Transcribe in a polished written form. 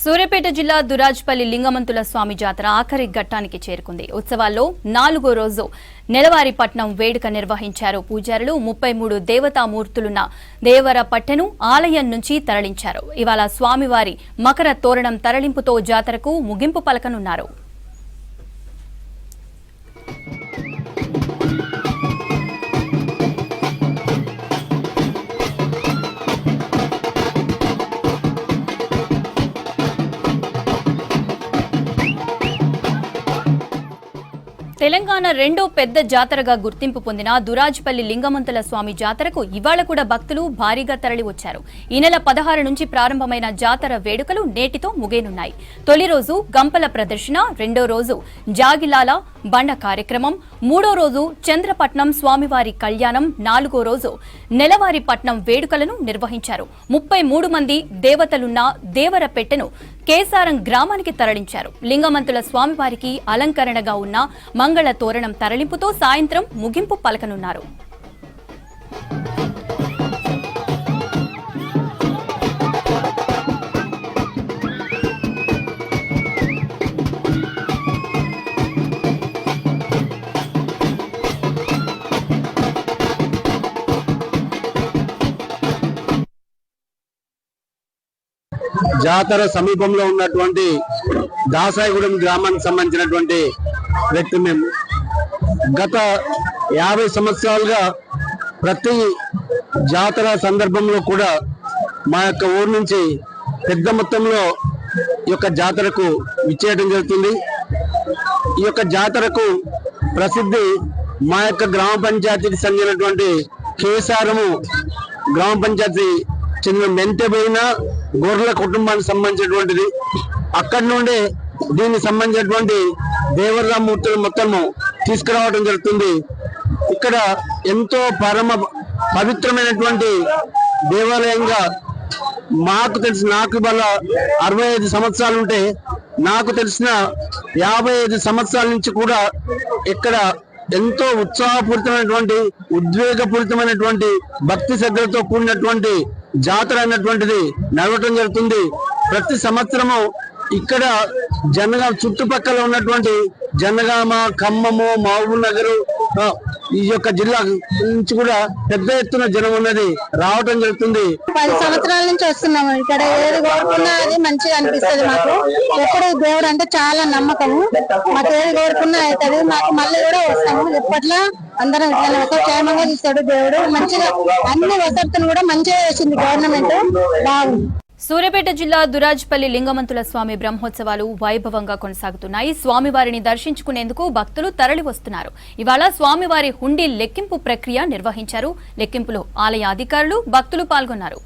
సూర్యాపేట జిల్లా దురాజ్పల్లి లింగమంతుల స్వామి జాతర ఆఖరి ఘట్టానికి చేరుకుంది. ఉత్సవాల్లో 4వ రోజు నెలవారిపట్నం వేడుక నిర్వహించారు. పూజారులు 33 దేవతామూర్తులున్న దేవర పట్టెను ఆలయం నుంచి తరలించారు. ఇవాళ స్వామివారి మకర తోరణం తరలింపుతో జాతరకు ముగింపు పలకనున్నారు. తెలంగాణ రెండో పెద్ద జాతరగా గుర్తింపు పొందిన దురాజ్పల్లి లింగమంతుల స్వామి జాతరకు ఇవాళ కూడా భక్తులు భారీగా తరలి వచ్చారు. ఈ నెల 16 నుంచి ప్రారంభమైన జాతర వేడుకలు నేటితో ముగియనున్నాయి. తొలి రోజు గంపల ప్రదర్శన, రెండో రోజు జాగిలాల బండ కార్యక్రమం, మూడో రోజు చంద్రపట్నం స్వామివారి కళ్యాణం, 4వ రోజు నెలవారి పట్నం వేడుకలను నిర్వహించారు. 33 మంది దేవతలున్న దేవర పెట్టెను కేసారం గ్రామానికి తరలించారు. లింగమంతుల స్వామివారికి అలంకరణగా ఉన్న మంగళ తోరణం తరలింపుతో సాయంత్రం ముగింపు పలకనున్నారు. జాతర సమీపంలో ఉన్నటువంటి దాసాయిగూడెం గ్రామానికి సంబంధించినటువంటి వ్యక్తి. మేము గత 50 సంవత్సరాలుగా ప్రతి జాతర సందర్భంలో కూడా మా యొక్క ఊరు నుంచి పెద్ద మొత్తంలో ఈ యొక్క జాతరకు విచ్చేయడం జరుగుతుంది. ఈ యొక్క జాతరకు ప్రసిద్ధి మా యొక్క గ్రామ పంచాయతీకి చెందినటువంటి కేసారము గ్రామ పంచాయతీ చెందిన మెంటెపోయిన గొర్రెల కుటుంబానికి సంబంధించినటువంటిది. అక్కడి నుండి దీనికి సంబంధించినటువంటి దేవరామూర్తులు మొత్తము తీసుకురావడం జరుగుతుంది. ఇక్కడ ఎంతో పవిత్రమైనటువంటి దేవాలయంగా నాకు తెలిసి, నాకు ఇవాళ 65 సంవత్సరాలు ఉంటే నాకు తెలిసిన 55 సంవత్సరాల నుంచి కూడా ఇక్కడ ఎంతో ఉత్సాహపూరితమైనటువంటి, ఉద్వేగపూరితమైనటువంటి, భక్తి శ్రద్ధలతో కూడినటువంటి జాతర అనేటువంటిది నడవటం జరుగుతుంది. ప్రతి సంవత్సరము ఇక్కడ జనగామ చుట్టుపక్కల ఉన్నటువంటి జనగామ, ఖమ్మము, మహబూబ్ నగర్ ఈ యొక్క జిల్లా నుంచి కూడా పెద్ద ఎత్తున జనం ఉన్నది రావటం జరుగుతుంది. 10 సంవత్సరాల నుంచి వస్తున్నాము. ఇక్కడ ఏది కోరుకున్నా అది మంచిగా అనిపిస్తుంది. మాకు ఎప్పుడు దేవుడు అంటే చాలా నమ్మకము. మాకు ఏది కోరుకున్నా అవుతుంది. మాకు మళ్ళీ కూడా వస్తాము. ఎప్పట్లో అందరం ఇట్లా ఒక క్షేమంగా తీస్తాడు దేవుడు. మంచిగా అన్ని వసతులు కూడా మంచిగా చేసింది గవర్నమెంట్. బాగుంది. సూర్యాపేట జిల్లా దురాజ్పల్లి లింగమంతుల స్వామి బ్రహ్మోత్సవాలు వైభవంగా కొనసాగుతున్నాయి. స్వామివారిని దర్శించుకునేందుకు భక్తులు తరలి వస్తున్నారు. ఇవాళ స్వామివారి హుండీ లెక్కింపు ప్రక్రియ నిర్వహించారు. లెక్కింపులో ఆలయ అధికారులు, భక్తులు పాల్గొన్నారు.